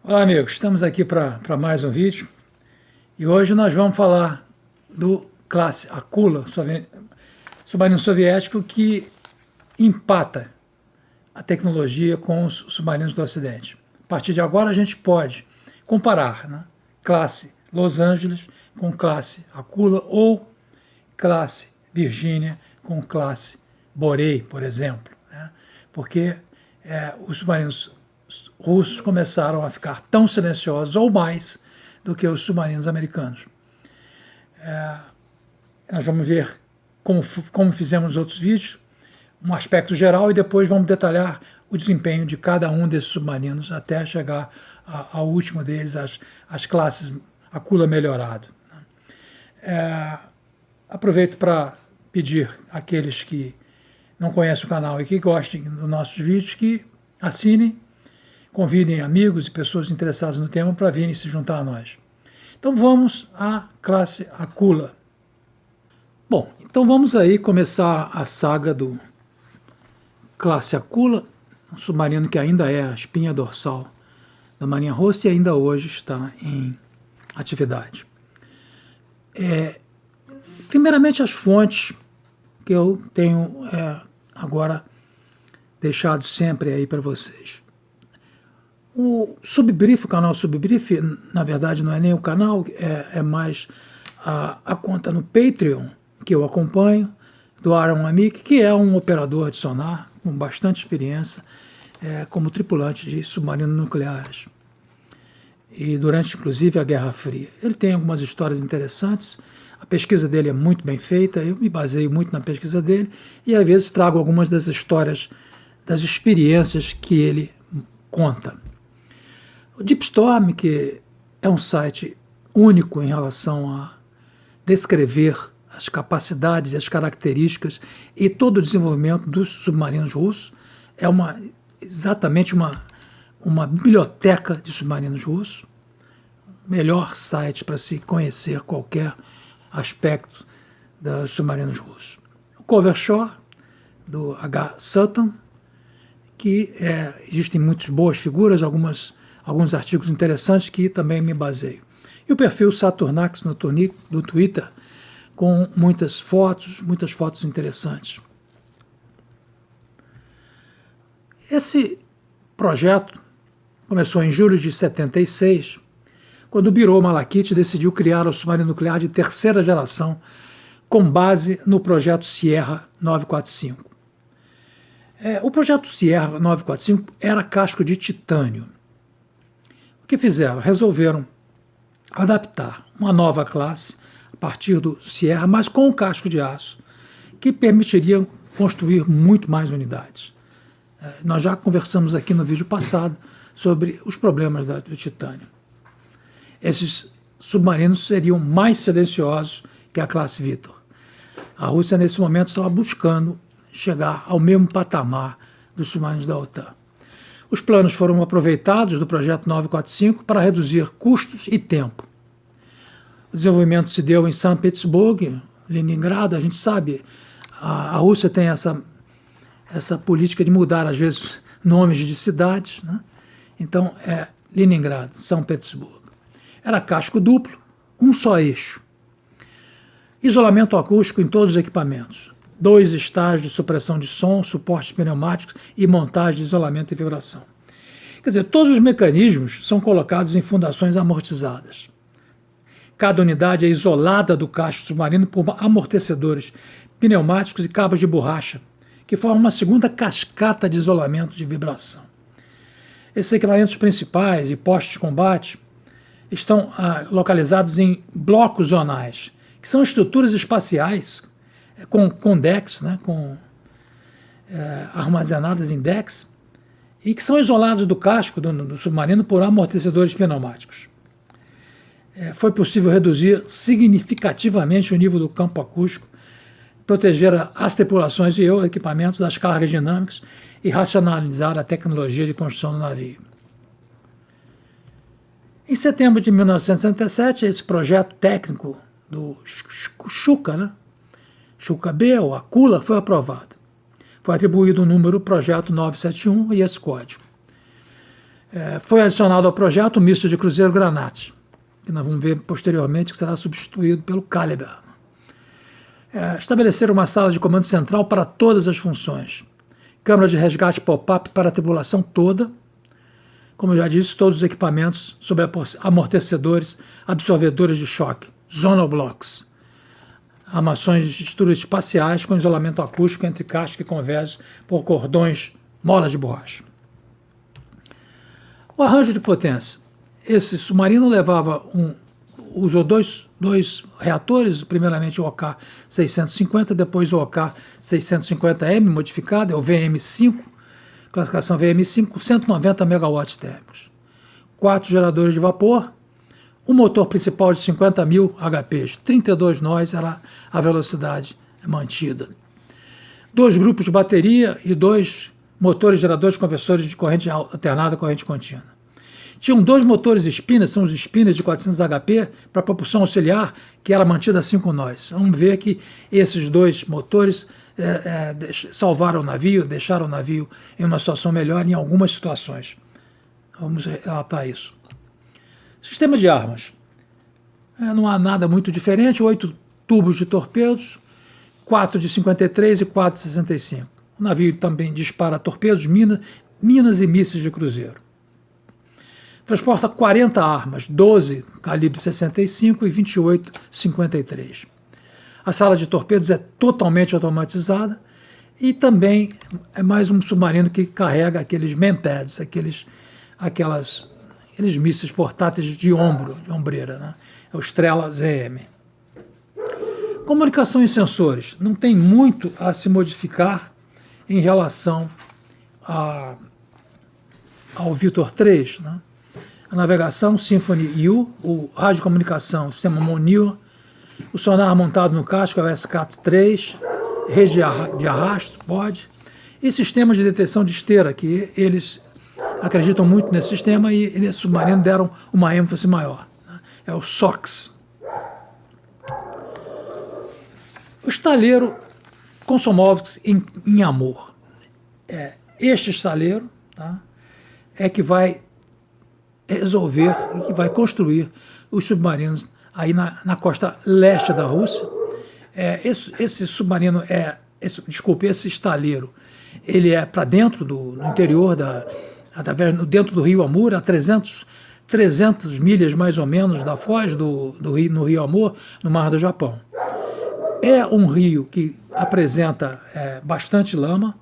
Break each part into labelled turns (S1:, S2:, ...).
S1: Olá, amigos, estamos aqui para mais um vídeo e hoje nós vamos falar do classe Akula, submarino soviético que empata a tecnologia com os submarinos do Ocidente. A partir de agora a gente pode comparar, né, classe Los Angeles com classe Akula ou classe Virginia com classe Borei, por exemplo, né, porque os submarinos russos começaram a ficar tão silenciosos ou mais do que os submarinos americanos. Nós vamos ver como fizemos nos outros vídeos, um aspecto geral, e depois vamos detalhar o desempenho de cada um desses submarinos até chegar ao último deles, as classes Akula melhorado. Aproveito para pedir àqueles que não conhecem o canal e que gostem dos nossos vídeos que assinem, convidem amigos e pessoas interessadas no tema para virem se juntar a nós. Então vamos à classe Akula. Bom, então vamos aí começar a saga do classe Akula, um submarino que ainda é a espinha dorsal da Marinha Russa e ainda hoje está em atividade. Primeiramente as fontes que eu tenho agora deixado sempre aí para vocês. O Subbrief, o canal Subbrief, na verdade não é nem o canal, é mais a conta no Patreon que eu acompanho, do Aaron Amick, que é um operador de sonar com bastante experiência como tripulante de submarinos nucleares. E durante, inclusive, a Guerra Fria. Ele tem algumas histórias interessantes, a pesquisa dele é muito bem feita, eu me baseio muito na pesquisa dele, e às vezes trago algumas das histórias, das experiências que ele conta. O Deepstorm, que é um site único em relação a descrever as capacidades e as características e todo o desenvolvimento dos submarinos russos, é exatamente uma biblioteca de submarinos russos, melhor site para se conhecer qualquer aspecto dos submarinos russos. O Covershore, do H. Sutton, que existem muitas boas figuras, alguns artigos interessantes que também me baseio. E o perfil Saturnax no Twitter, com muitas fotos interessantes. Esse projeto começou em julho de 76, quando o Birol Malakit decidiu criar o submarino nuclear de terceira geração, com base no projeto Sierra 945. O projeto Sierra 945 era casco de titânio. O que fizeram? Resolveram adaptar uma nova classe a partir do Sierra, mas com um casco de aço, que permitiria construir muito mais unidades. Nós já conversamos aqui no vídeo passado sobre os problemas do titânio. Esses submarinos seriam mais silenciosos que a classe Vitor. A Rússia, nesse momento, estava buscando chegar ao mesmo patamar dos submarinos da OTAN. Os planos foram aproveitados do projeto 945 para reduzir custos e tempo. O desenvolvimento se deu em São Petersburgo, Leningrado. A gente sabe, a Rússia tem essa política de mudar, às vezes, nomes de cidades, né? Então, Leningrado, São Petersburgo. Era casco duplo, um só eixo. Isolamento acústico em todos os equipamentos. 2 estágios de supressão de som, suportes pneumáticos e montagem de isolamento e vibração. Quer dizer, todos os mecanismos são colocados em fundações amortizadas. Cada unidade é isolada do casco submarino por amortecedores pneumáticos e cabos de borracha, que formam uma segunda cascata de isolamento de vibração. Esses equipamentos principais e postos de combate estão localizados em blocos zonais, que são estruturas espaciais com decks, né, armazenadas em decks, e que são isolados do casco do submarino por amortecedores pneumáticos. Foi possível reduzir significativamente o nível do campo acústico, proteger as tripulações e os equipamentos das cargas dinâmicas e racionalizar a tecnologia de construção do navio. Em setembro de 1967, esse projeto técnico do Shuka, né, Shuka B, ou Akula, foi aprovado. Foi atribuído o número Projeto 971 e esse código. Foi adicionado ao projeto o míssil de cruzeiro Granate, que nós vamos ver posteriormente que será substituído pelo Caliber. Estabelecer uma sala de comando central para todas as funções. Câmara de resgate pop-up para a tripulação toda. Como eu já disse, todos os equipamentos sobre amortecedores, absorvedores de choque, zonal blocks. Armações de estruturas espaciais com isolamento acústico entre caixas que convergem por cordões molas de borracha. O arranjo de potência. Esse submarino usou dois reatores, primeiramente o OK-650, depois o OK-650M modificado, é o VM5, classificação VM5, com 190 megawatts térmicos. 4 geradores de vapor, um motor principal de 50.000 HPs, 32 nós era a velocidade mantida. 2 grupos de bateria e 2 motores geradores conversores de corrente alternada e corrente contínua. Tinham 2 motores spinners, são os spinners de 400 HP, para propulsão auxiliar, que era mantida a 5 nós. Vamos ver que esses 2 motores salvaram o navio, deixaram o navio em uma situação melhor em algumas situações. Vamos relatar isso. Sistema de armas. Não há nada muito diferente, 8 tubos de torpedos, 4 de 53 e 4 de 65. O navio também dispara torpedos, minas e mísseis de cruzeiro. Transporta 40 armas, 12 calibre 65 e 28 53. A sala de torpedos é totalmente automatizada e também é mais um submarino que carrega aqueles manpads, aqueles mísseis portáteis de ombreira, né? É o Strela ZM. Comunicação e sensores. Não tem muito a se modificar em relação ao Vitor 3, né? A navegação Symphony U, o radiocomunicação, sistema Monil, o sonar montado no casco é o SCAT-3, rede de arrasto, pode, e sistema de detecção de esteira, que eles acreditam muito nesse sistema e nesse submarino deram uma ênfase maior, né? É o SOX. O estaleiro Komsomolsk em Amur. Este estaleiro, tá, é que vai resolver e que vai construir os submarinos aí na costa leste da Rússia. Esse submarino esse estaleiro, ele é para dentro do interior dentro do rio Amur, a 300 milhas mais ou menos da foz no rio Amur, no Mar do Japão. É um rio que apresenta bastante lama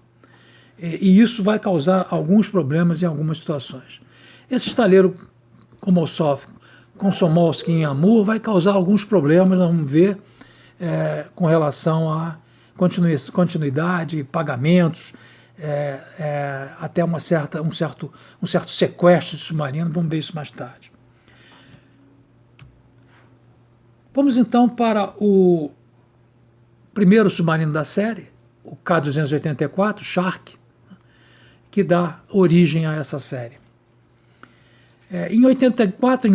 S1: e isso vai causar alguns problemas em algumas situações. Esse estaleiro Komsomolsk em Amur vai causar alguns problemas, nós vamos ver, com relação a continuidade, pagamentos, até um certo sequestro de submarino, vamos ver isso mais tarde. Vamos então para o primeiro submarino da série, o K-284, Shark, que dá origem a essa série. Em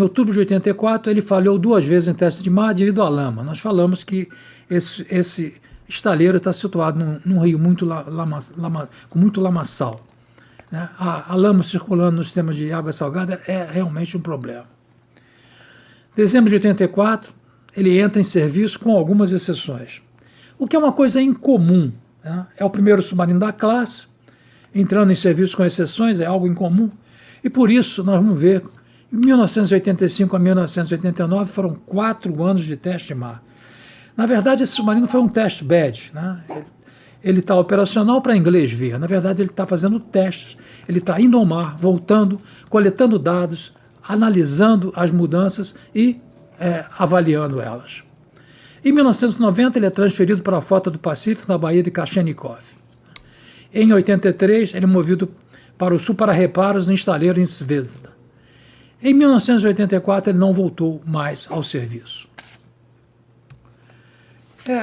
S1: outubro de 84, ele falhou 2 vezes em teste de mar devido à lama. Nós falamos que esse estaleiro está situado num rio com muito lamaçal, né? A lama circulando no sistema de água salgada é realmente um problema. Dezembro de 84, ele entra em serviço com algumas exceções, o que é uma coisa incomum, né? É o primeiro submarino da classe, entrando em serviço com exceções, é algo incomum. E por isso, nós vamos ver, em 1985 a 1989 foram 4 anos de teste de mar. Na verdade, esse submarino foi um test bed, né? Ele está operacional para inglês ver. Na verdade, ele está fazendo testes, ele está indo ao mar, voltando, coletando dados, analisando as mudanças e avaliando elas. Em 1990, ele é transferido para a Frota do Pacífico na Baía de Kashenikov. Em 83, ele é movido para o sul para reparos em estaleiro em Zvezda. Em 1984, ele não voltou mais ao serviço.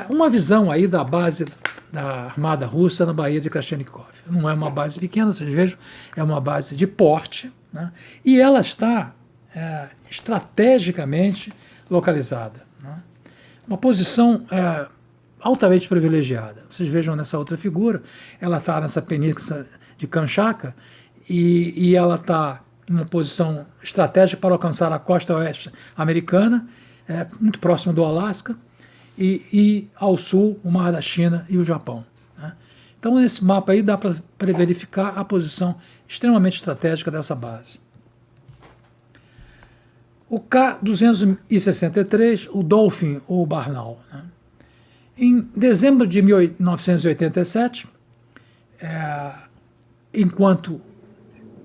S1: Uma visão aí da base da Armada Russa na Baía de Kashenikov. Não é uma base pequena, vocês vejam, é uma base de porte, né? E ela está estrategicamente localizada, né? Uma posição altamente privilegiada. Vocês vejam nessa outra figura, ela está nessa península de Kamchatka e ela está uma posição estratégica para alcançar a costa oeste americana, muito próximo do Alasca, e ao sul o Mar da China e o Japão. Né? Então, nesse mapa aí dá para verificar a posição extremamente estratégica dessa base. O K-263, o Dolphin ou Barnall. Né? Em dezembro de 1987, enquanto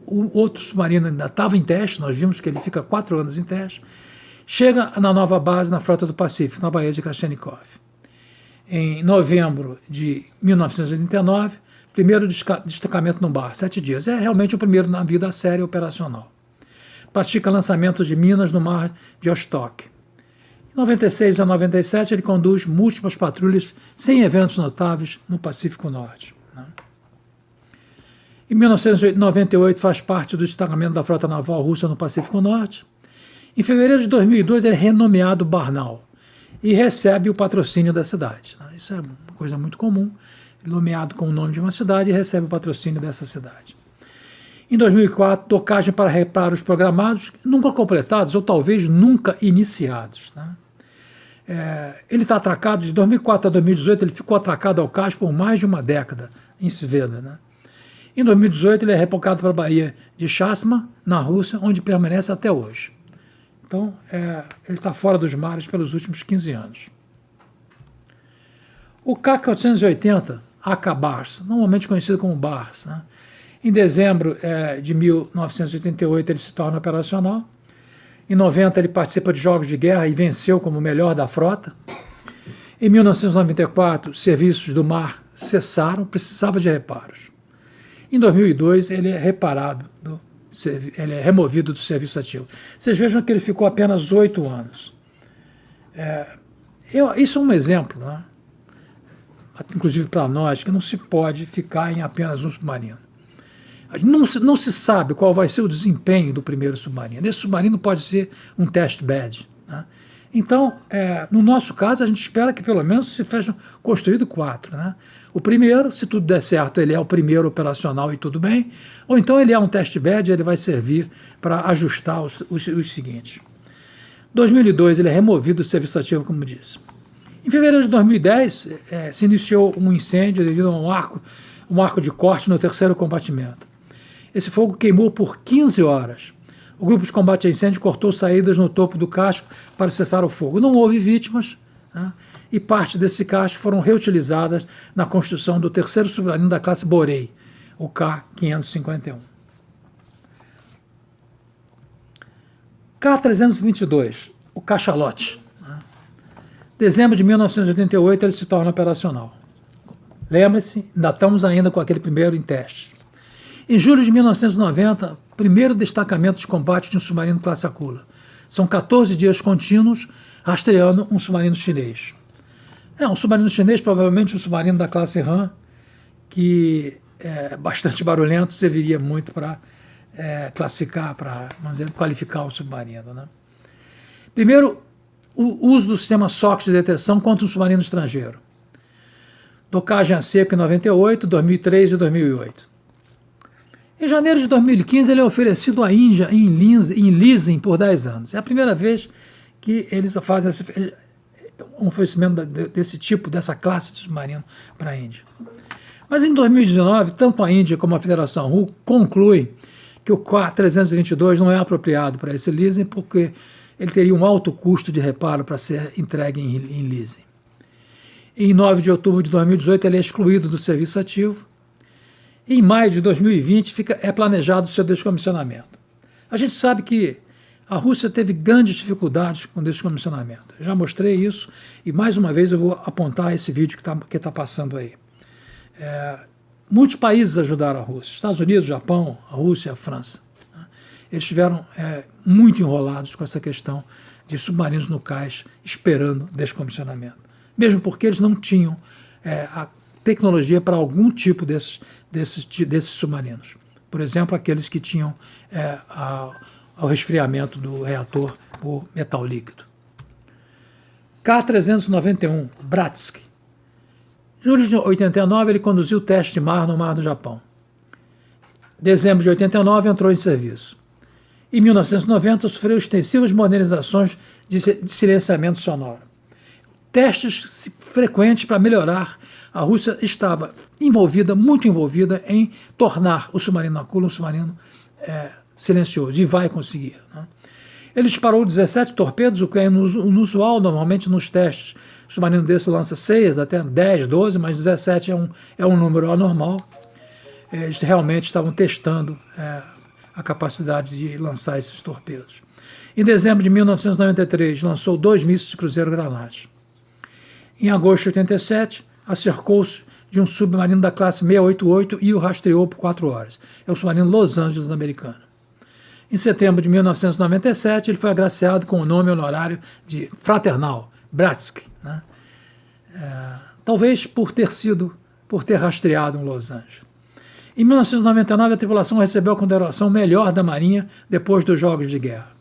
S1: o outro submarino ainda estava em teste, nós vimos que ele fica 4 anos em teste, chega na nova base na Frota do Pacífico, na Baía de Krashenikov. Em novembro de 1989, primeiro destacamento no bar, 7 dias. É realmente o primeiro na vida séria operacional. Pratica lançamentos de minas no mar de Vostok. Em 96 a 97, ele conduz múltiplas patrulhas sem eventos notáveis no Pacífico Norte. Né? Em 1998, faz parte do destacamento da Frota Naval Russa no Pacífico Norte. Em fevereiro de 2002, ele é renomeado Barnall e recebe o patrocínio da cidade. Isso é uma coisa muito comum, nomeado com o nome de uma cidade e recebe o patrocínio dessa cidade. Em 2004, tocagem para reparos programados, nunca completados ou talvez nunca iniciados. Né? Ele está atracado de 2004 a 2018, ele ficou atracado ao cais por mais de uma década em Sveda. Né? Em 2018, ele é repocado para a Baía de Chasma, na Rússia, onde permanece até hoje. Então, ele está fora dos mares pelos últimos 15 anos. O K-480, AK-Bars, normalmente conhecido como Bars, né? Em dezembro de 1988 ele se torna operacional. Em 90 ele participa de jogos de guerra e venceu como o melhor da frota. Em 1994, os serviços do mar cessaram, precisava de reparos. Em 2002 ele é removido do serviço ativo. Vocês vejam que ele ficou apenas 8 anos. Isso é um exemplo, né? Inclusive para nós, que não se pode ficar em apenas um submarino. Não se sabe qual vai ser o desempenho do primeiro submarino. Esse submarino pode ser um test bed. Né? Então, no nosso caso, a gente espera que pelo menos se sejam construídos 4. Né? O primeiro, se tudo der certo, ele é o primeiro operacional e tudo bem, ou então ele é um test bed e ele vai servir para ajustar os seguintes. Em 2002, ele é removido do serviço ativo, como disse. Em fevereiro de 2010, se iniciou um incêndio devido a um arco de corte no terceiro compartimento. Esse fogo queimou por 15 horas. O grupo de combate a incêndio cortou saídas no topo do casco para cessar o fogo. Não houve vítimas, né? E parte desse casco foram reutilizadas na construção do terceiro submarino da classe Borei, o K-551. K-322, o Cachalote. Dezembro de 1988 ele se torna operacional. Lembre-se, ainda estamos ainda com aquele primeiro em teste. Em julho de 1990, primeiro destacamento de combate de um submarino classe Akula. São 14 dias contínuos rastreando um submarino chinês. Um submarino chinês, provavelmente um submarino da classe Han, que é bastante barulhento, serviria muito para classificar, para qualificar o submarino. Né? Primeiro, o uso do sistema SOX de detecção contra um submarino estrangeiro. Tocagem a seco em 98, 2003 e 2008. Em janeiro de 2015, ele é oferecido à Índia em leasing por 10 anos. É a primeira vez que eles fazem um oferecimento desse tipo, dessa classe de submarino para a Índia. Mas em 2019, tanto a Índia como a Federação RU concluem que o K-322 não é apropriado para esse leasing porque ele teria um alto custo de reparo para ser entregue em leasing. Em 9 de outubro de 2018, ele é excluído do serviço ativo. Em maio de 2020, é planejado o seu descomissionamento. A gente sabe que a Rússia teve grandes dificuldades com o descomissionamento. Eu já mostrei isso e, mais uma vez, eu vou apontar esse vídeo que está passando aí. Muitos países ajudaram a Rússia. Estados Unidos, Japão, a Rússia, a França. Eles estiveram muito enrolados com essa questão de submarinos no cais esperando descomissionamento. Mesmo porque eles não tinham a tecnologia para algum tipo desses submarinos. Por exemplo, aqueles que tinham ao resfriamento do reator por metal líquido. K-391, Bratsk. Em julho de 89, ele conduziu o teste de mar no Mar do Japão. Em dezembro de 89, entrou em serviço. Em 1990, sofreu extensivas modernizações de silenciamento sonoro. Testes frequentes para melhorar. A Rússia estava muito envolvida em tornar o submarino Akula um submarino silencioso, e vai conseguir, né? Ele disparou 17 torpedos, o que é inusual normalmente nos testes. O submarino desse lança 6, até 10, 12, mas 17 é um número anormal. Eles realmente estavam testando a capacidade de lançar esses torpedos. Em dezembro de 1993, lançou 2 mísseis de cruzeiro Granate. Em agosto de 87, acercou-se de um submarino da classe 688 e o rastreou por 4 horas. É o submarino Los Angeles americano. Em setembro de 1997, ele foi agraciado com o nome honorário de Fraternal, Bratsk, né? Talvez por ter rastreado um Los Angeles. Em 1999, a tripulação recebeu a condecoração melhor da Marinha depois dos Jogos de Guerra.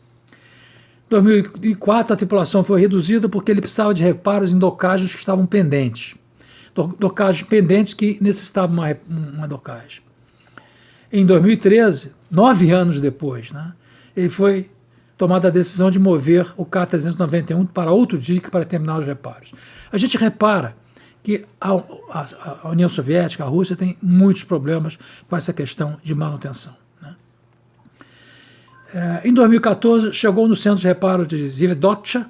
S1: Em 2004, a tripulação foi reduzida porque ele precisava de reparos em docagens que estavam pendentes. Docagens pendentes que necessitavam uma docagem. Em 2013, 9 anos depois, né, ele foi tomada a decisão de mover o K-391 para outro dique para terminar os reparos. A gente repara que a União Soviética, a Rússia, tem muitos problemas com essa questão de manutenção, né? Em 2014, chegou no centro de reparo de Zvezdocha,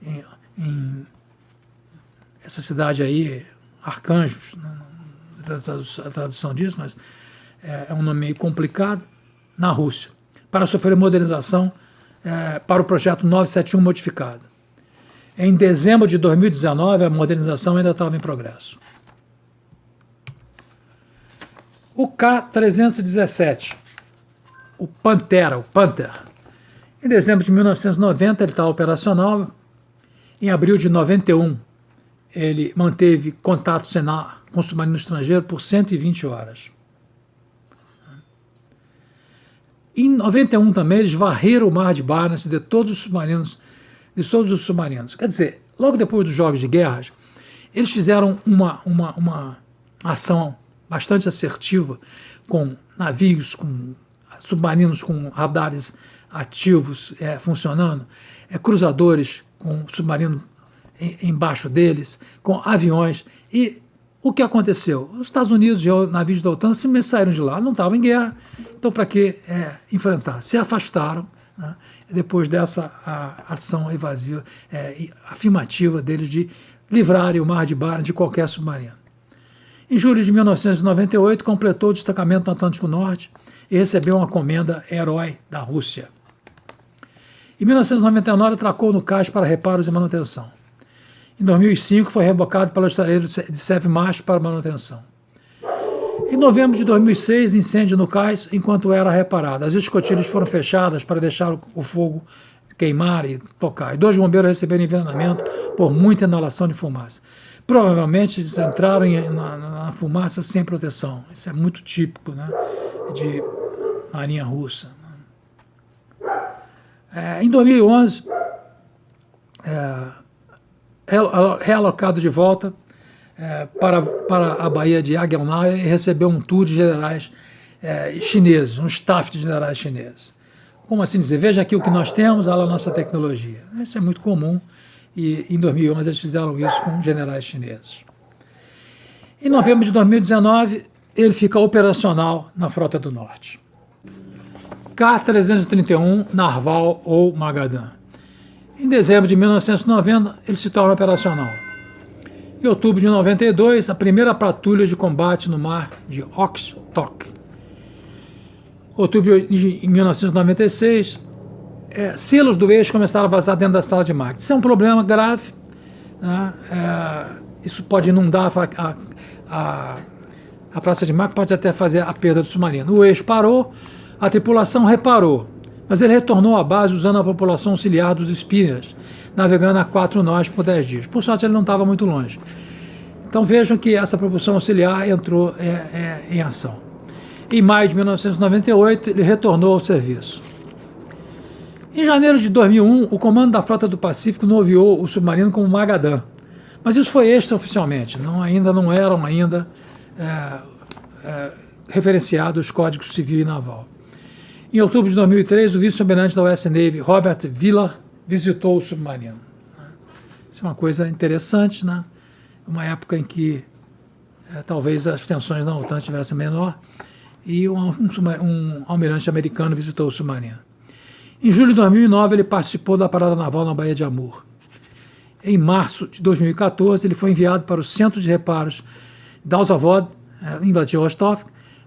S1: em essa cidade aí, Arcanjos, a tradução disso, mas é um nome meio complicado, na Rússia, para sofrer modernização para o projeto 971 modificado. Em dezembro de 2019, a modernização ainda estava em progresso. O K-317, o Panther. Em dezembro de 1990, ele está operacional. Em abril de 91, ele manteve contato senar com submarino estrangeiro por 120 horas. Em 91 também, eles varreram o mar de Barents de todos os submarinos. Quer dizer, logo depois dos Jogos de Guerra, eles fizeram uma ação bastante assertiva com navios, com submarinos com radares ativos funcionando, cruzadores com submarino embaixo deles, com aviões. E o que aconteceu? Os Estados Unidos e os navios da OTAN simplesmente saíram de lá, não estavam em guerra, então para que enfrentar? Se afastaram, né, depois dessa ação evasiva, afirmativa deles de livrarem o mar de Barents de qualquer submarino. Em julho de 1998, completou o destacamento no Atlântico Norte e recebeu uma comenda Herói da Rússia. Em 1999, atracou no cais para reparos e manutenção. Em 2005, foi rebocado pelo estaleiro de Sevmast para manutenção. Em novembro de 2006, incêndio no cais enquanto era reparado. As escotilhas foram fechadas para deixar o fogo queimar e tocar. E 2 bombeiros receberam envenenamento por muita inalação de fumaça. Provavelmente eles entraram na fumaça sem proteção. Isso é muito típico, né, de marinha russa. Em 2011, realocado de volta para a Baía de Aguelnaya e recebeu um tour de generais chineses, um staff de generais chineses. Como assim dizer? Veja aqui o que nós temos, olha a nossa tecnologia. Isso é muito comum e em 2011 eles fizeram isso com generais chineses. Em novembro de 2019, ele fica operacional na Frota do Norte. K-331 Narval ou Magadan. Em dezembro de 1990, ele se torna operacional. Em outubro de 92, a primeira patrulha de combate no mar de Okhotsk. Outubro de 1996, selos do eixo começaram a vazar dentro da sala de máquinas. Isso é um problema grave, né? Isso pode inundar a praça de máquinas, pode até fazer a perda do submarino. O eixo parou, a tripulação reparou, mas ele retornou à base usando a população auxiliar dos spinners, navegando a 4 nós por 10 dias. Por sorte, ele não estava muito longe. Então vejam que essa propulsão auxiliar entrou em ação. Em maio de 1998, ele retornou ao serviço. Em janeiro de 2001, o comando da Frota do Pacífico nomeou o submarino como Magadan. Mas isso foi extraoficialmente, ainda não eram referenciados os códigos civil e naval. Em outubro de 2003, o vice-almirante da US Navy, Robert Viller, visitou o submarino. Isso é uma coisa interessante, né? Uma época em que talvez as tensões na OTAN estivessem menor, e um almirante americano visitou o submarino. Em julho de 2009, ele participou da parada naval na Baía de Amur. Em março de 2014, ele foi enviado para o Centro de Reparos Dalzavod, em Vladivostok,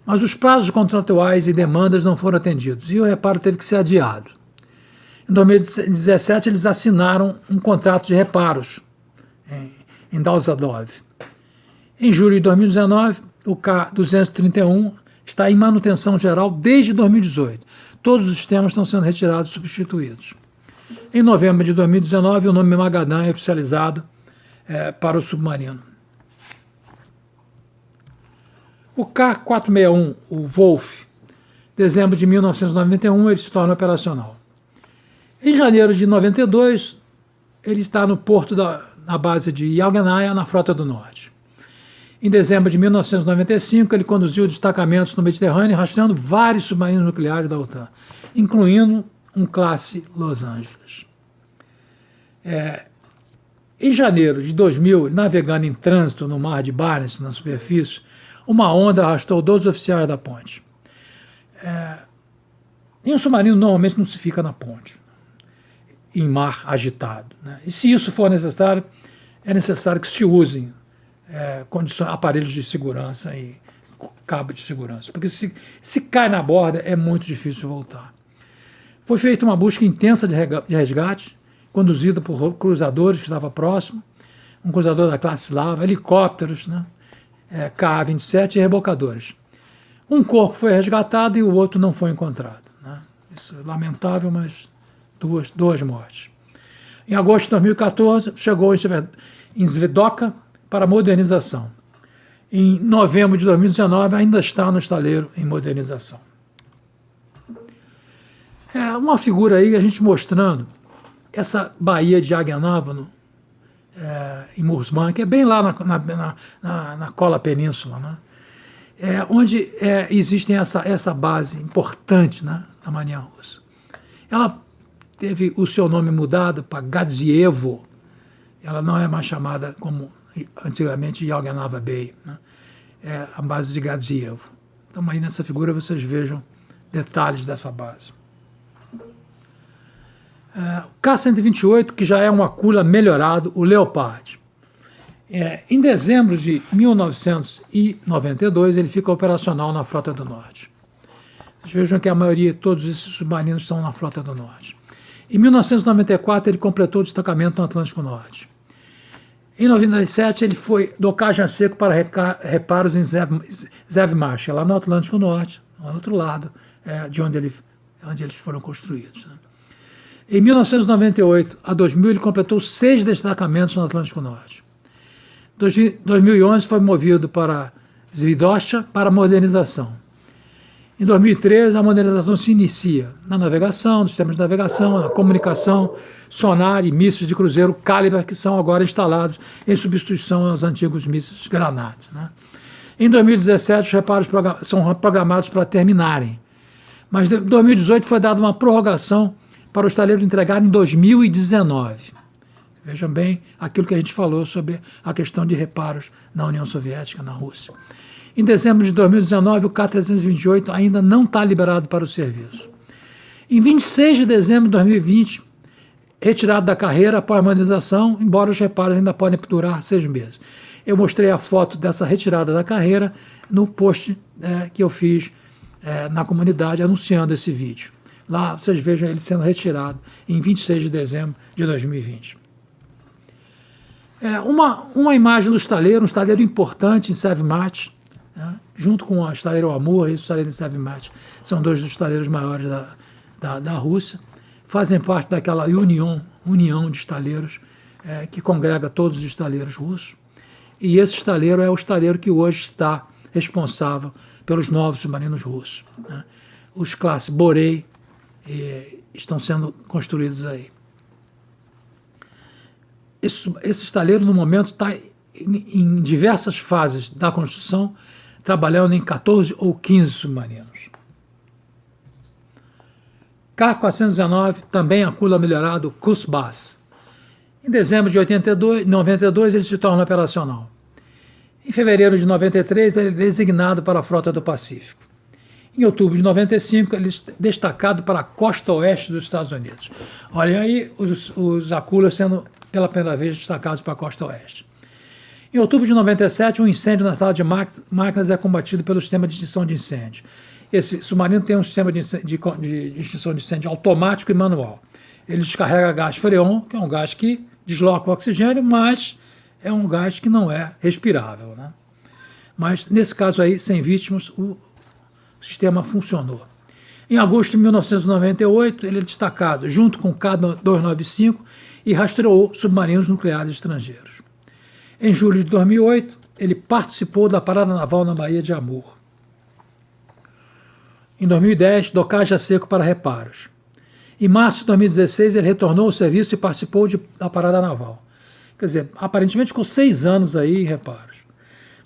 S1: mas os prazos contratuais e demandas não foram atendidos, e o reparo teve que ser adiado. Em 2017, eles assinaram um contrato de reparos em Dalzadov. Em julho de 2019, o K-231 está em manutenção geral desde 2018. Todos os sistemas estão sendo retirados e substituídos. Em novembro de 2019, o nome Magadan é oficializado para o submarino. O K-461, o Wolf, dezembro de 1991, ele se torna operacional. Em janeiro de 92, ele está no porto na base de Yelganaya, na Frota do Norte. Em dezembro de 1995, ele conduziu destacamentos no Mediterrâneo, rastreando vários submarinos nucleares da OTAN, incluindo um classe Los Angeles. Em janeiro de 2000, navegando em trânsito no mar de Barents, na superfície, uma onda arrastou 12 oficiais da ponte. Em um submarino, normalmente não se fica na ponte, em mar agitado, né? E se isso for necessário, é necessário que se usem aparelhos de segurança e cabo de segurança, porque se cai na borda é muito difícil voltar. Foi feita uma busca intensa de resgate, conduzida por cruzadores que estavam próximos, um cruzador da classe Slava, helicópteros, né, Ka-27 e rebocadores. Um corpo foi resgatado e o outro não foi encontrado, né? Isso é lamentável, mas duas mortes. Em agosto de 2014, chegou em Zvedoka para modernização. Em novembro de 2019, ainda está no estaleiro em modernização. Uma figura aí, a gente mostrando essa baía de Aguenávano, em Murzban, que é bem lá na Kola Península, né? Onde existe essa base importante, né, da Marinha Russa. Ela teve o seu nome mudado para Gadzievo. Ela não é mais chamada como antigamente Yelganava Bay, né? É a base de Gadzievo. Então aí nessa figura vocês vejam detalhes dessa base. O K-128, que já é um Akula melhorado, o Leopard. Em dezembro de 1992, ele fica operacional na Frota do Norte. Vocês vejam que a maioria, todos esses submarinos estão na Frota do Norte. Em 1994, ele completou o destacamento no Atlântico Norte. Em 97, ele foi docagem a seco para reparos em Zevmarsh, lá no Atlântico Norte, no outro lado de onde eles foram construídos, né? Em 1998 a 2000, ele completou 6 destacamentos no Atlântico Norte. Em 2011, foi movido para Zvidosha para modernização. Em 2013, a modernização se inicia na navegação, no sistema de navegação, na comunicação, sonar e mísseis de cruzeiro Caliber, que são agora instalados em substituição aos antigos mísseis Granat, né? Em 2017, os reparos são programados para terminarem. Mas em 2018 foi dada uma prorrogação para o estaleiro entregar em 2019. Vejam bem aquilo que a gente falou sobre a questão de reparos na União Soviética, na Rússia. Em dezembro de 2019, o K-328 ainda não está liberado para o serviço. Em 26 de dezembro de 2020, retirado da carreira após a modernização, embora os reparos ainda podem durar 6 meses. Eu mostrei a foto dessa retirada da carreira no post que eu fiz na comunidade anunciando esse vídeo. Lá vocês vejam ele sendo retirado em 26 de dezembro de 2020. Uma imagem do estaleiro, um estaleiro importante em Sèvmati, né, junto com o estaleiro Amur e o estaleiro em Sèvmati, são dois dos estaleiros maiores da Rússia, fazem parte daquela união de estaleiros que congrega todos os estaleiros russos, e esse estaleiro é o estaleiro que hoje está responsável pelos novos submarinos russos, né? Os classes Borei estão sendo construídos aí. Esse estaleiro, no momento, está em diversas fases da construção, trabalhando em 14 ou 15 submarinos. K-419, também Akula melhorado, Cusbas. Em dezembro de 92, ele se torna operacional. Em fevereiro de 93, ele é designado para a Frota do Pacífico. Em outubro de 95, ele é destacado para a costa oeste dos Estados Unidos. Olha aí os Akulas sendo pela primeira vez destacados para a costa oeste. Em outubro de 97, um incêndio na sala de máquinas é combatido pelo sistema de extinção de incêndio. Esse submarino tem um sistema de extinção de incêndio automático e manual. Ele descarrega gás freon, que é um gás que desloca o oxigênio, mas é um gás que não é respirável, né? Mas, nesse caso aí, sem vítimas, o sistema funcionou. Em agosto de 1998, ele é destacado junto com o K-295 e rastreou submarinos nucleares estrangeiros. Em julho de 2008, ele participou da parada naval na Baía de Amur. Em 2010, docagem a seco para reparos. Em março de 2016, ele retornou ao serviço e participou da parada naval. Quer dizer, aparentemente ficou 6 anos aí em reparos.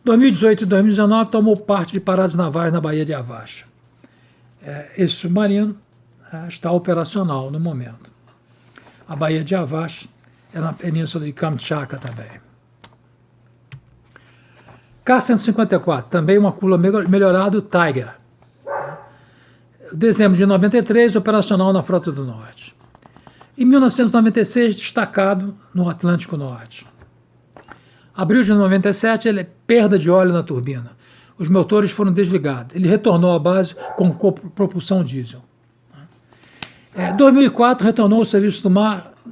S1: 2018 e 2019 tomou parte de paradas navais na Baía de Avacha. Esse submarino está operacional no momento. A Baía de Avacha é na península de Kamchatka também. K-154, também uma Akula melhorado, Tiger. Dezembro de 93, operacional na Frota do Norte. Em 1996, destacado no Atlântico Norte. Abril de 97, ele é perda de óleo na turbina. Os motores foram desligados. Ele retornou à base com propulsão diesel. 2004, retornou ao serviço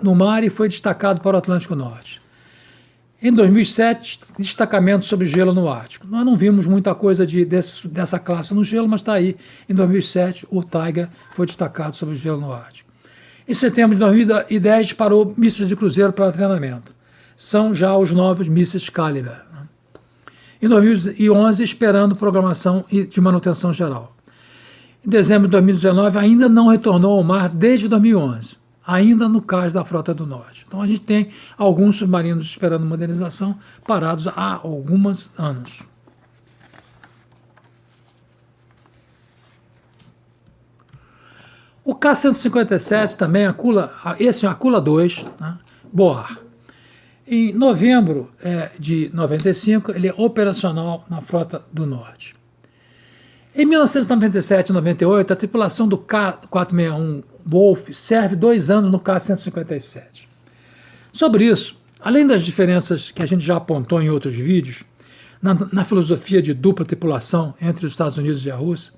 S1: no mar e foi destacado para o Atlântico Norte. Em 2007, destacamento sobre gelo no Ártico. Nós não vimos muita coisa dessa classe no gelo, mas está aí. Em 2007, o Tiger foi destacado sobre gelo no Ártico. Em setembro de 2010, disparou mísseis de cruzeiro para treinamento. São já os novos mísseis Caliber. Em 2011, esperando programação de manutenção geral. Em dezembro de 2019, ainda não retornou ao mar desde 2011. Ainda no caso da Frota do Norte. Então a gente tem alguns submarinos esperando modernização parados há alguns anos. O K-157 também, esse é um Akula 2, né? Boar. Em novembro de 95, ele é operacional na Frota do Norte. Em 1997 e 98, a tripulação do K-461 Wolf serve 2 anos no K-157. Sobre isso, além das diferenças que a gente já apontou em outros vídeos, na filosofia de dupla tripulação entre os Estados Unidos e a Rússia,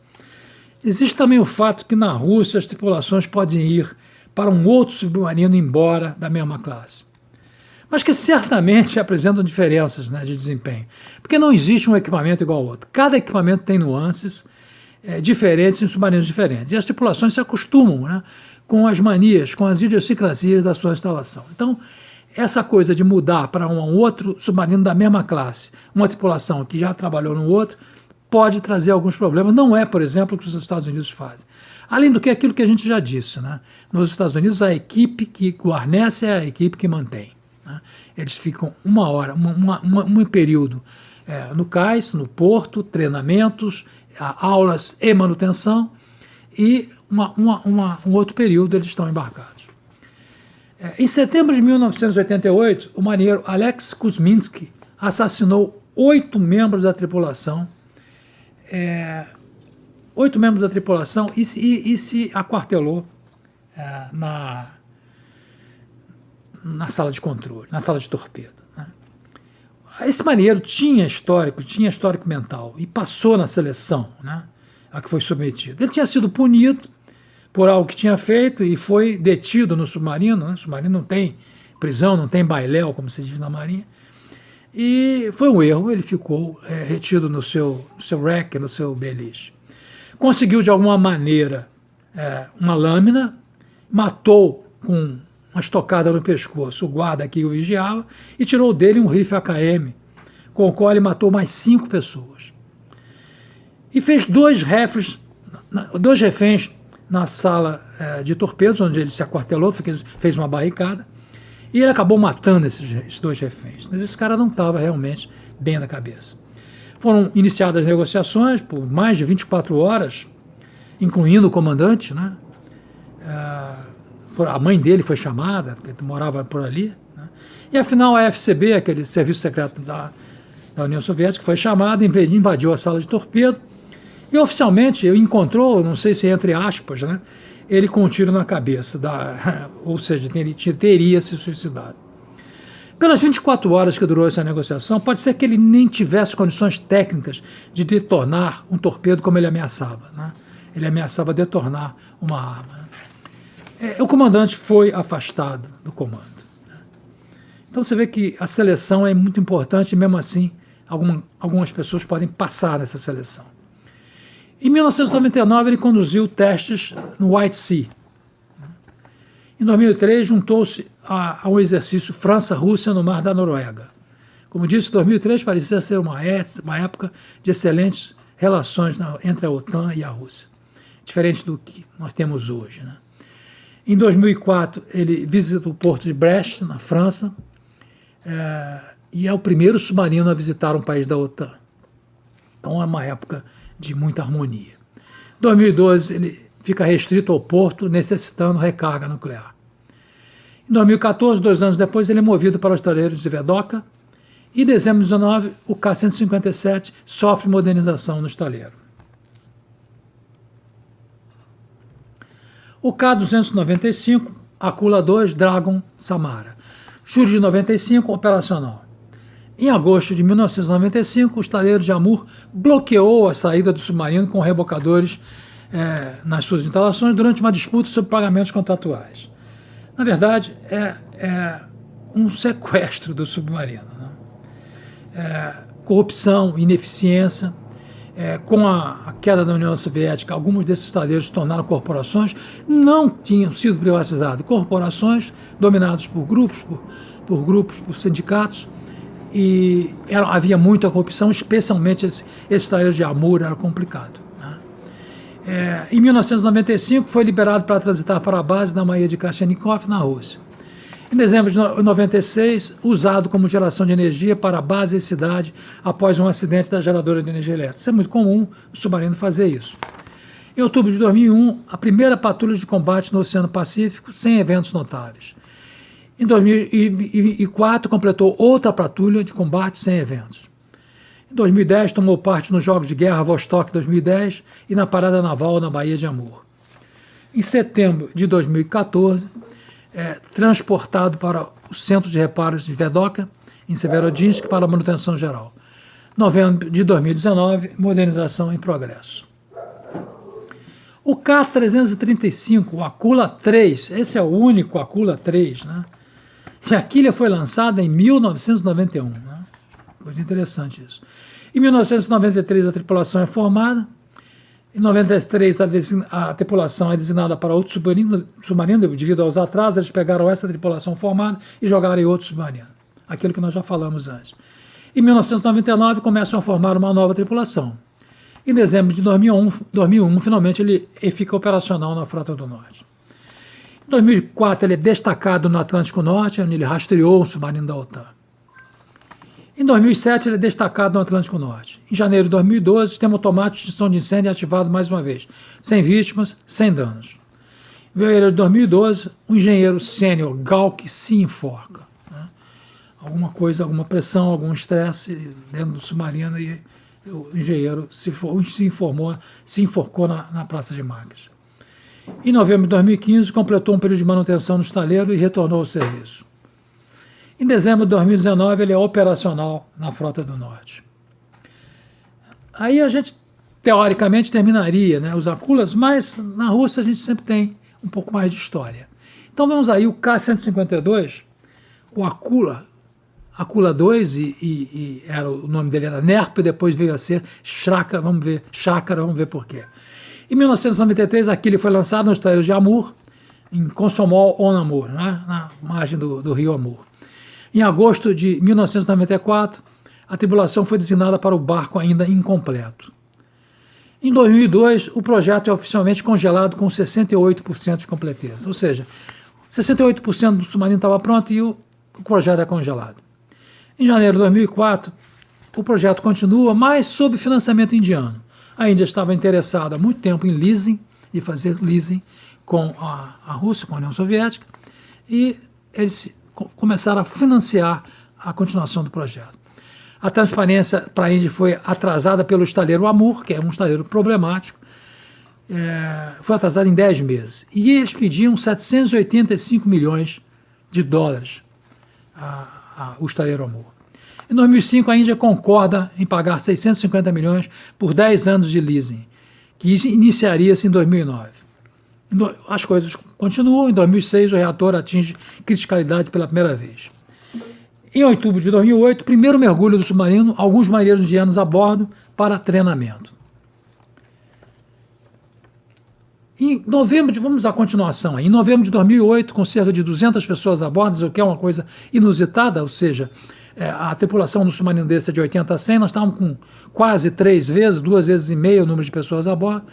S1: existe também o fato que na Rússia as tripulações podem ir para um outro submarino embora da mesma classe. Mas que certamente apresentam diferenças, né, de desempenho. Porque não existe um equipamento igual ao outro. Cada equipamento tem nuances diferentes em submarinos diferentes. E as tripulações se acostumam, né, com as manias, com as idiosincrasias da sua instalação. Então, essa coisa de mudar para um outro submarino da mesma classe, uma tripulação que já trabalhou no outro, pode trazer alguns problemas. Não é, por exemplo, o que os Estados Unidos fazem. Além do que aquilo que a gente já disse, né? Nos Estados Unidos, a equipe que guarnece é a equipe que mantém. Né? Eles ficam uma hora, um período no cais, no porto, treinamentos, aulas e manutenção, e um outro período eles estão embarcados. Em setembro de 1988, o marinheiro Alex Kuzminski assassinou 8 membros da tripulação, 8 membros da tripulação e se aquartelou na sala de controle, na sala de torpedo. Né? Esse marinheiro tinha histórico mental e passou na seleção, né, a que foi submetido. Ele tinha sido punido por algo que tinha feito e foi detido no submarino. Né? O submarino não tem prisão, não tem bailéu, como se diz na marinha. E foi um erro, ele ficou retido no seu rack, no seu beliche. Conseguiu, de alguma maneira, uma lâmina, matou com uma estocada no pescoço o guarda que o vigiava e tirou dele um rifle AKM, com o qual ele matou mais 5 pessoas. E fez 2 reféns na sala de torpedos, onde ele se aquartelou, fez uma barricada, e ele acabou matando esses 2 reféns. Mas esse cara não estava realmente bem da cabeça. Foram iniciadas negociações por mais de 24 horas, incluindo o comandante, né? a mãe dele foi chamada, porque morava por ali, né? E afinal a FCB, aquele serviço secreto da União Soviética, foi chamada, invadiu a sala de torpedo e oficialmente encontrou, não sei se entre aspas, né, ele com um tiro na cabeça, ou seja, ele teria se suicidado. Pelas 24 horas que durou essa negociação, pode ser que ele nem tivesse condições técnicas de detonar um torpedo como ele ameaçava, né? Ele ameaçava detonar uma arma, né? O comandante foi afastado do comando. Então você vê que a seleção é muito importante e mesmo assim algumas pessoas podem passar nessa seleção. Em 1999 ele conduziu testes no White Sea. Em 2003 juntou-se ao exercício França-Rússia no Mar da Noruega. Como disse, 2003 parecia ser uma época de excelentes relações entre a OTAN e a Rússia, diferente do que nós temos hoje, né? Em 2004 ele visita o porto de Brest, na França, e é o primeiro submarino a visitar um país da OTAN. Então é uma época de muita harmonia. Em 2012 ele fica restrito ao porto, necessitando recarga nuclear. Em 2014, 2 anos depois, ele é movido para os taleiros de Vedoca e em dezembro de 2019 o K-157 sofre modernização no estaleiro. O K-295, Akula 2, Dragon, Samara. Julho de 95, operacional. Em agosto de 1995, o estaleiro de Amur bloqueou a saída do submarino com rebocadores nas suas instalações durante uma disputa sobre pagamentos contratuais. Na verdade, é um sequestro do submarino, né? Corrupção, ineficiência. Com a queda da União Soviética, alguns desses estaleiros se tornaram corporações, não tinham sido privatizados. Corporações dominadas por grupos, por sindicatos, e havia muita corrupção, especialmente esse estaleiro de Amur era complicado, né? Em 1995 foi liberado para transitar para a base da Maia de Krashenikov, na Rússia. Em dezembro de 96, usado como geração de energia para a base e cidade após um acidente da geradora de energia elétrica. Isso é muito comum o submarino fazer isso. Em outubro de 2001, a primeira patrulha de combate no Oceano Pacífico, sem eventos notáveis. Em 2004, completou outra patrulha de combate sem eventos. Em 2010, tomou parte nos Jogos de Guerra Vostok 2010 e na Parada Naval na Baía de Amur. Em setembro de 2014, transportado para o Centro de Reparos de Vedoca, em Severodinsk, para a manutenção geral. Novembro de 2019, modernização em progresso. O K-335, o Akula 3, esse é o único Akula 3, né? E a quilha foi lançada em 1991, né? Coisa interessante isso. Em 1993 a tripulação é formada. Em 93 a tripulação é designada para outro submarino, devido aos atrasos, eles pegaram essa tripulação formada e jogaram em outro submarino. Aquilo que nós já falamos antes. Em 1999 começam a formar uma nova tripulação. Em dezembro de 2001 finalmente ele fica operacional na Frota do Norte. Em 2004 ele é destacado no Atlântico Norte, onde ele rastreou um submarino da OTAN. Em 2007 ele é destacado no Atlântico Norte. Em janeiro de 2012 o sistema automático de extinção de incêndio é ativado mais uma vez, sem vítimas, sem danos. Em fevereiro de 2012 o engenheiro sênior Galk se enforca, né? Alguma coisa, alguma pressão, algum estresse dentro do submarino e o engenheiro se enforcou na Praça de Máquinas. Em novembro de 2015 completou um período de manutenção no estaleiro e retornou ao serviço. Em dezembro de 2019, ele é operacional na Frota do Norte. Aí a gente, teoricamente, terminaria, né, os Akulas, mas na Rússia a gente sempre tem um pouco mais de história. Então vamos aí, o K-152, o Akula 2, e o nome dele era Nerp, depois veio a ser Shrakar, vamos ver por quê. Em 1993, aquele foi lançado no estaleiro de Amur, em Komsomol-on-Amur, né, na margem do rio Amur. Em agosto de 1994, a tripulação foi designada para o barco ainda incompleto. Em 2002, o projeto é oficialmente congelado com 68% de completeza, ou seja, 68% do submarino estava pronto e o projeto é congelado. Em janeiro de 2004, o projeto continua, mas sob financiamento indiano. A Índia estava interessada há muito tempo em leasing, de fazer leasing com a Rússia, com a União Soviética, e eles começaram a financiar a continuação do projeto. A transferência para a Índia foi atrasada pelo estaleiro Amur, que é um estaleiro problemático, foi atrasada em 10 meses. E eles pediam 785 milhões de dólares o estaleiro Amur. Em 2005, a Índia concorda em pagar 650 milhões por 10 anos de leasing, que iniciaria-se em 2009. As coisas continuam. Em 2006, o reator atinge criticalidade pela primeira vez. Em outubro de 2008, primeiro mergulho do submarino, alguns marinheiros indianos a bordo para treinamento. Em novembro, vamos à continuação. Em novembro de 2008, com cerca de 200 pessoas a bordo, o que é uma coisa inusitada, ou seja, a tripulação do submarino desse é de 80 a 100, nós estávamos com quase 3 vezes, 2 vezes e meia o número de pessoas a bordo,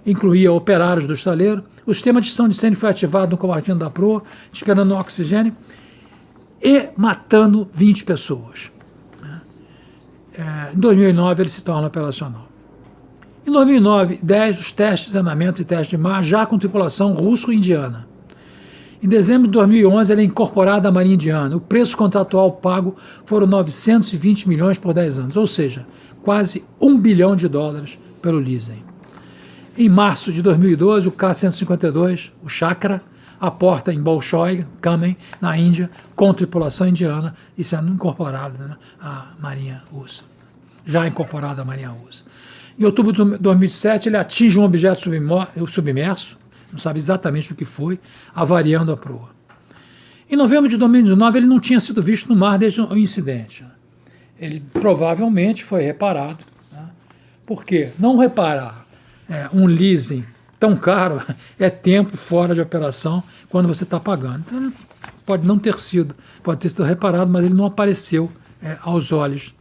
S1: incluía operários do estaleiro. O sistema de extinção de incêndio foi ativado no compartimento da proa, esperando oxigênio, e matando 20 pessoas. Em 2009 ele se torna operacional. Em 2009, 10 os testes de treinamento e testes de mar, já com tripulação russo-indiana. Em dezembro de 2011 ele é incorporado à Marinha Indiana. O preço contratual pago foram 920 milhões por 10 anos, ou seja, quase $1 bilhão pelo leasing. Em março de 2012, o K-152, o Chakra, aporta em Bolshoi, Kamen, na Índia, com tripulação indiana e sendo incorporado à Marinha Russa. Já incorporado à Marinha Russa. Em outubro de 2007, ele atinge um objeto submerso, não sabe exatamente o que foi, avariando a proa. Em novembro de 2019, ele não tinha sido visto no mar desde o incidente. Ele provavelmente foi reparado. Por quê? Não reparar um leasing tão caro é tempo fora de operação quando você está pagando. Então, pode não ter sido, pode ter sido reparado, mas ele não apareceu aos olhos,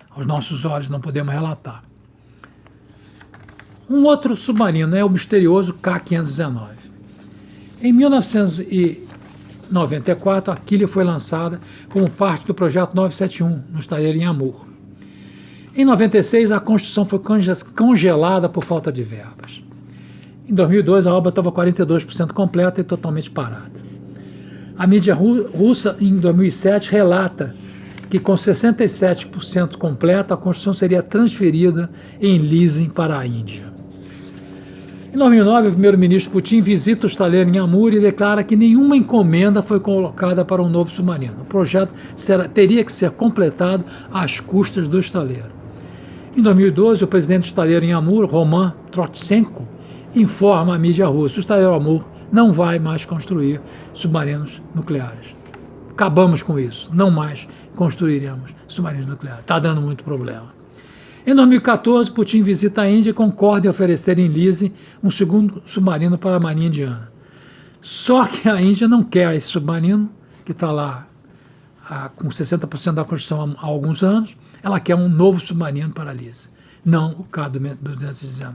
S1: aos nossos olhos, não podemos relatar. Um outro submarino é o misterioso K-519. Em 1994, a quilha foi lançada como parte do projeto 971, no estaleiro em Amur. Em 96, a construção foi congelada por falta de verbas. Em 2002, a obra estava 42% completa e totalmente parada. A mídia russa, em 2007, relata que com 67% completa, a construção seria transferida em leasing para a Índia. Em 2009, o primeiro-ministro Putin visita o estaleiro em Amur e declara que nenhuma encomenda foi colocada para um novo submarino. O projeto teria que ser completado às custas do estaleiro. Em 2012, o presidente do estaleiro em Amur, Roman Trotsenko, informa a mídia russa: o estaleiro Amur não vai mais construir submarinos nucleares. Acabamos com isso, não mais construiremos submarinos nucleares. Está dando muito problema. Em 2014, Putin visita a Índia e concorda em oferecer em leasing um segundo submarino para a Marinha Indiana. Só que a Índia não quer esse submarino, que está lá com 60% da construção há alguns anos. Ela quer um novo submarino para a leasing, não o K-219.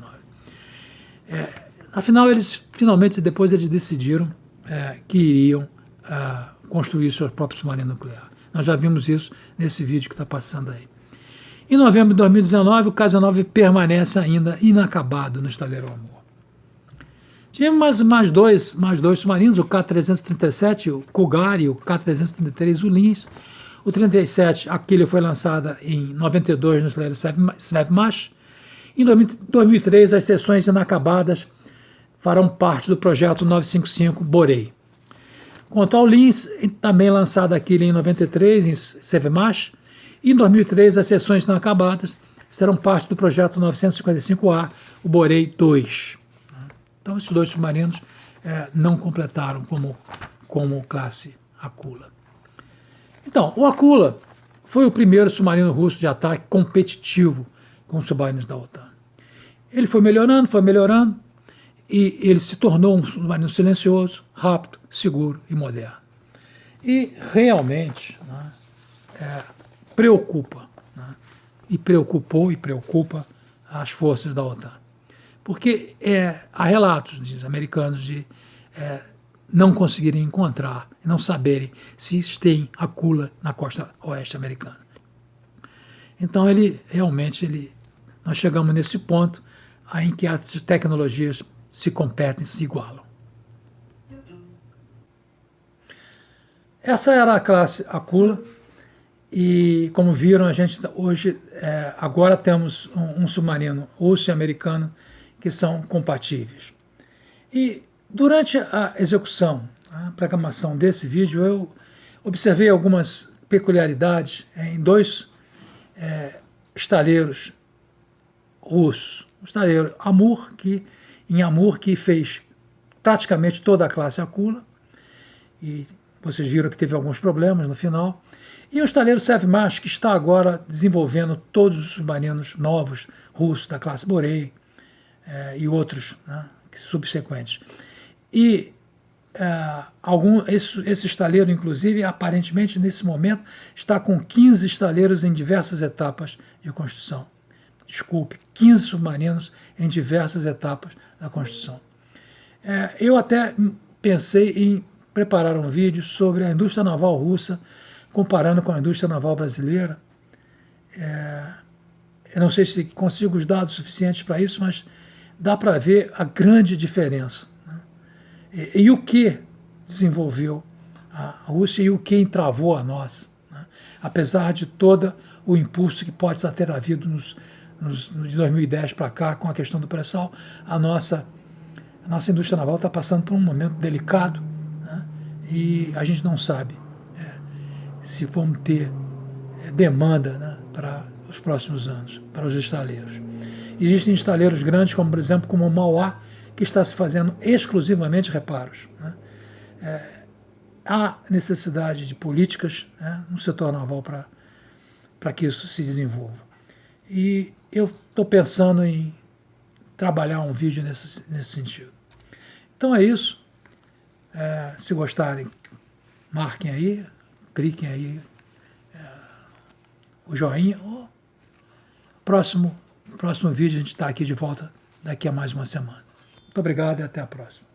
S1: Afinal, finalmente, depois eles decidiram que iriam construir seu próprio submarino nuclear. Nós já vimos isso nesse vídeo que está passando aí. Em novembro de 2019, o K-19 permanece ainda inacabado no estaleiro Amur. Tivemos mais dois submarinos, o K-337, o Cougar, e o K-333, o Lins. O 37, a quilha foi lançada em 92 no estaleiro Svevmash. Em 2003, as seções inacabadas farão parte do projeto 955 Borei. Quanto ao Lins, também lançada a quilha em 93 em Svevmash. Em 2003, as seções inacabadas serão parte do projeto 955A, o Borei 2. Então, esses dois submarinos não completaram como classe Akula. Então, o Akula foi o primeiro submarino russo de ataque competitivo com os submarinos da OTAN. Ele foi melhorando, e ele se tornou um submarino silencioso, rápido, seguro e moderno. E realmente preocupa, e preocupou e preocupa as forças da OTAN. Porque há relatos dos americanos de não conseguirem encontrar, não saberem se tem Akula na costa oeste americana. Então, nós chegamos nesse ponto em que as tecnologias se competem, se igualam. Essa era a classe Aquila, e como viram, a gente hoje, agora temos um submarino russo e americano que são compatíveis. E durante a execução, a programação desse vídeo, eu observei algumas peculiaridades em dois estaleiros russos. O estaleiro Amur, que fez praticamente toda a classe Aquila, e vocês viram que teve alguns problemas no final. E o estaleiro Sevmash, que está agora desenvolvendo todos os submarinos novos russos da classe Borei e outros, né, subsequentes. E esse estaleiro, inclusive, aparentemente, nesse momento, está com 15 estaleiros em diversas etapas de construção. Desculpe, 15 submarinos em diversas etapas da construção. Eu até pensei em preparar um vídeo sobre a indústria naval russa, comparando com a indústria naval brasileira. Eu não sei se consigo os dados suficientes para isso, mas dá para ver a grande diferença, né? E o que desenvolveu a Rússia e o que entravou a nossa, né? Apesar de todo o impulso que pode ter havido de 2010 para cá, com a questão do pré-sal, a nossa indústria naval está passando por um momento delicado, né? E a gente não sabe se vamos ter demanda, né, para os próximos anos, para os estaleiros. Existem estaleiros grandes, como por exemplo como o Mauá, que está se fazendo exclusivamente reparos, né? Há necessidade de políticas, né, no setor naval para que isso se desenvolva. E eu estou pensando em trabalhar um vídeo nesse sentido. Então é isso. Se gostarem, marquem aí, cliquem aí o joinha. Próximo vídeo a gente está aqui de volta daqui a mais uma semana. Muito obrigado e até a próxima.